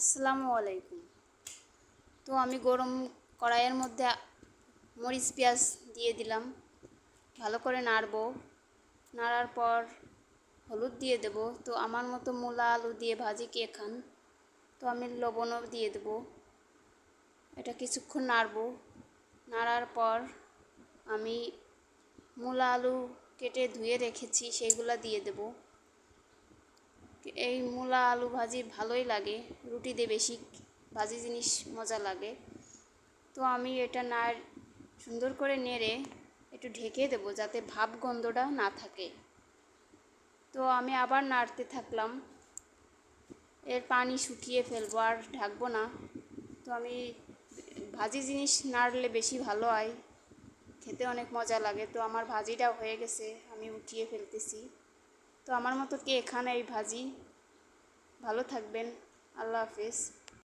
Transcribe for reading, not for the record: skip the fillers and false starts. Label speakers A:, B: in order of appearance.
A: আসসালামু আলাইকুম। তো আমি গরম কড়াইয়ের মধ্যে মরিচ পেঁয়াজ দিয়ে দিলাম, ভালো করে নাড়বো। নাড়ার পর হলুদ দিয়ে দেব। তো আমার মতো মূলা আলু দিয়ে ভাজি কে খান, তো আমি লবণও দিয়ে দেব। এটা কিছুক্ষণ নাড়বো। নাড়ার পর আমি মূলা আলু কেটে ধুয়ে রেখেছি সেইগুলা দিয়ে দেব। এই মূলা আলু ভাজি ভালোই লাগে, রুটি দিয়ে বেশি ভাজি জিনিস মজা লাগে। তো আমি এটা সুন্দর করে নেড়ে একটু ঢেকে দেবো যাতে ভাপ গন্ধটা না থাকে। তো আমি আবার নাড়তে থাকলাম, এর পানি শুকিয়ে ফেলবো, আর ঢাকবো না। তো আমি ভাজি জিনিস নাড়লে বেশি ভালো হয়, খেতে অনেক মজা লাগে। তো আমার ভাজিটা হয়ে গেছে, আমি উঠিয়ে ফেলতেছি। তো আমার মতো কে খান এই ভাজি? ভালো থাকবেন। আল্লাহ হাফেজ।